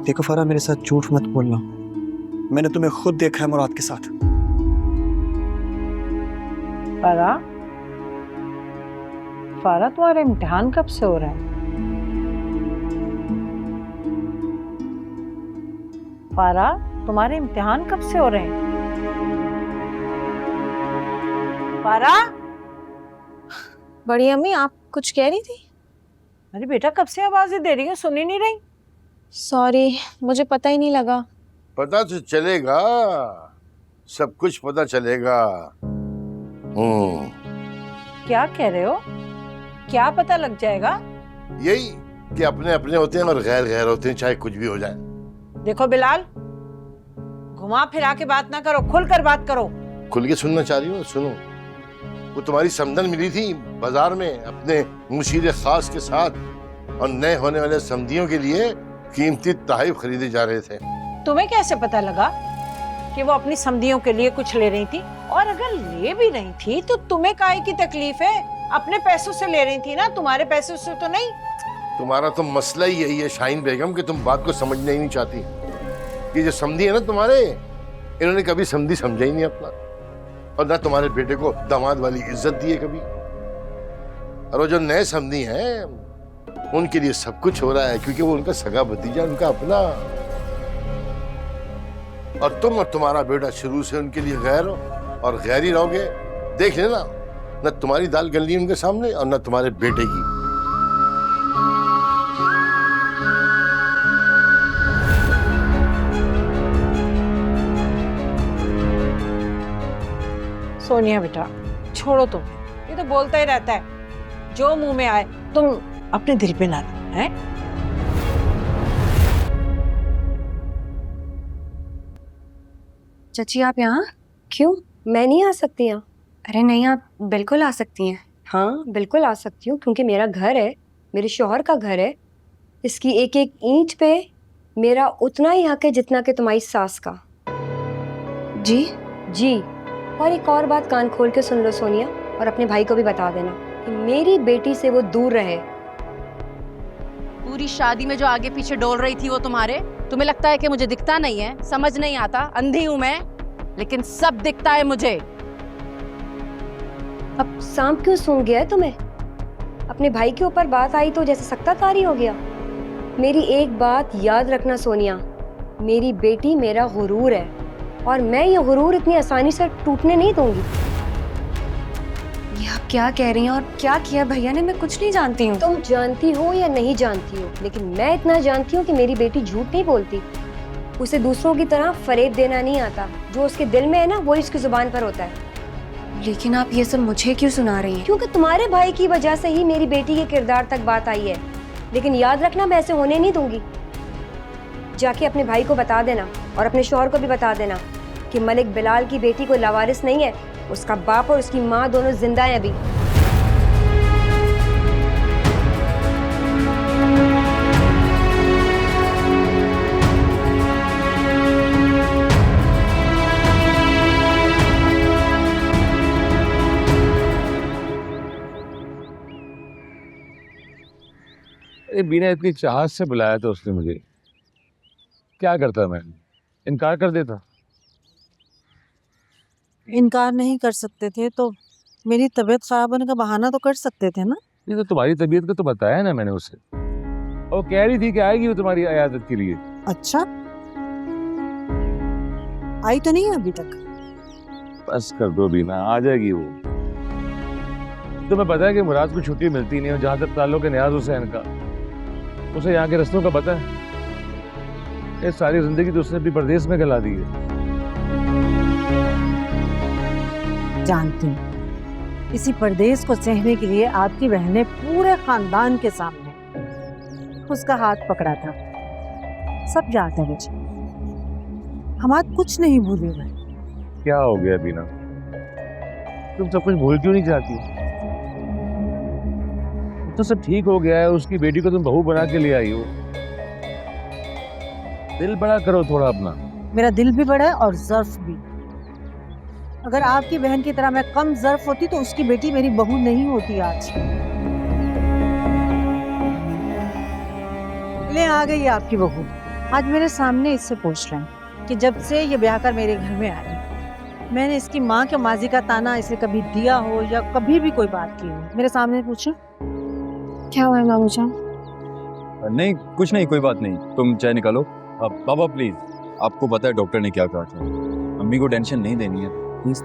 देखो फरा, मेरे साथ झूठ मत बोलना। मैंने तुम्हें खुद देखा है मुराद के साथ। फारा, फारा तुम्हारा इम्तिहान कब से हो रहा है? फारा, तुम्हारे इम्तिहान कब से हो रहे हैं? फारा, बड़ी अम्मी आप कुछ कह रही थी? अरे बेटा कब से आवाजें दे रही हो, सुन ही नहीं रही? सॉरी, मुझे पता ही नहीं लगा। पता तो चलेगा, सब कुछ पता चलेगा। क्या कह रहे हो? क्या पता लग जाएगा? यही कि अपने अपने होते हैं और गैर गैर होते हैं, चाहे कुछ भी हो जाए। देखो बिलाल, घुमा फिरा के बात ना करो, खुलकर बात करो। खुल के सुनना चाह रही हो? सुनो, वो तुम्हारी समधन मिली थी बाजार में अपने मुशीर खास के साथ, और नए होने वाले समधियों के लिए कीमती तोहफे खरीदे जा रहे थे। तुम्हें कैसे पता लगा कि वो अपनी समधियों के लिए कुछ ले रही थी? और अगर ले भी रही थी तो तुम्हें काहे की तकलीफ है? अपने पैसों से ले रही थी ना, तुम्हारे पैसों से तो नहीं। तुम्हारा तो मसला ही यही है शाहीन बेगम कि तुम बात को समझना ही नहीं चाहती। ये जो समधी है ना तुम्हारे, इन्होंने कभी समधी समझा ही नहीं अपना, और ना तुम्हारे बेटे को दामाद वाली इज्जत दी है कभी। और वो जो नए समधी हैं उनके लिए सब कुछ हो रहा है, क्योंकि वो उनका सगा भतीजा, उनका अपना। और तुम और तुम्हारा बेटा शुरू से उनके लिए गैर हो और गैर ही रहोगे। देख लेना, न तुम्हारी दाल गलनी उनके सामने और न तुम्हारे बेटे की। सोनिया बेटा छोड़ो तुम, ये तो बोलता ही रहता है, जो मुंह में आए। तुम अपने दिल पे ना लो, हैं? चाची आप यहाँ? क्यों, मैं नहीं आ सकती यहाँ? अरे नहीं, आप बिल्कुल आ सकती हैं। हाँ बिल्कुल आ सकती हूँ, क्योंकि मेरा घर है, मेरे शौहर का घर है। इसकी एक एक ईंट पे मेरा उतना ही हक है जितना कि तुम्हारी सास का। जी? जी। और एक और बात कान खोल के सुन लो सोनिया, और अपने भाई को भी बता देना कि मेरी बेटी से वो दूर रहे। पूरी शादी में जो आगे पीछे डोल रही थी वो तुम्हें लगता है कि मुझे दिखता नहीं है? समझ नहीं आता? अंधी हूं मैं, लेकिन सब दिखता है मुझे। अब सांप क्यों सूंघ गया है तुम्हें? अपने भाई के ऊपर बात आई तो जैसे सख्ता तारी हो गया। मेरी एक बात याद रखना सोनिया, मेरी बेटी मेरा गुरूर है, और मैं ये गुरूर इतनी आसानी से टूटने नहीं दूंगी। ये आप क्या कह रही हैं और क्या किया भैया ने? मैं कुछ नहीं जानती हूँ। तुम जानती हो या नहीं जानती हो, लेकिन मैं इतना जानती हूँ कि मेरी बेटी झूठ नहीं बोलती। उसे दूसरों की तरह फरेब देना नहीं आता। जो उसके दिल में है ना, वो इसकी जुबान पर होता है। लेकिन आप ये सब मुझे क्यों सुना रही हैं? क्योंकि तुम्हारे भाई की वजह से ही मेरी बेटी के किरदार तक बात आई है। लेकिन याद रखना, मैं ऐसे होने नहीं दूंगी। जाके अपने भाई को बता देना और अपने शौहर को भी बता देना कि मलिक बिलाल की बेटी कोई लावारिस नहीं है, उसका बाप और उसकी माँ दोनों जिंदा हैं अभी। अरे बीना, इतनी चाहत से बुलाया था उसने मुझे, क्या करता मैं? इनकार कर देता। इनकार नहीं कर सकते थे तो मेरी तबीयत खराब होने का बहाना तो कर सकते थे ना। नहीं तो तुम्हारी तबीयत का तो बताया ना मैंने उसे, और कह रही थी कि आएगी वो तुम्हारी इयादत के लिए। अच्छा, आई तो नहीं है अभी तक? बस कर दो बीना, आ जाएगी वो। तुम्हें पता है कि मुराद को छुट्टी मिलती नहीं, और जहां तक ताल्लुक है नियाज हुसैन का, उसे यहाँ के रस्तों का पता है। ये सारी जिंदगी तो उसने अपनी परदेश में गला दी है। जानती हूँ, इसी परदेश को सहने के लिए आपकी बहन ने पूरे खानदान के सामने उसका हाथ पकड़ा था। सब याद है मुझे, हम आज कुछ नहीं भूले हुए। क्या हो गया बीना, तुम सब कुछ भूल क्यों नहीं जाती? तो सब ठीक हो गया है, उसकी बेटी को तुम बहू बना के ले आई हो। दिल बड़ा करो थोड़ा अपना। मेरा दिल भी बड़ा है और ज़र्फ भी। अगर आपकी बहन की तरह मैं कम ज़र्फ होती तो उसकी बेटी मेरी बहू नहीं होती आज। ले आ गई आपकी बहू। आज मेरे सामने इससे पूछ रहे हैं कि जब से ये ब्याह कर मेरे घर में आई, मैंने इसकी माँ के माजी का ताना इसे कभी दिया हो या कभी भी कोई बात की हो, मेरे सामने पूछो। क्या हुआ है मामू जान? नहीं कुछ नहीं, कोई बात नहीं, तुम चाय निकालो। पापा प्लीज, आपको पता है डॉक्टर ने क्या कहा था, अम्मी को टेंशन नहीं देनी है प्लीज।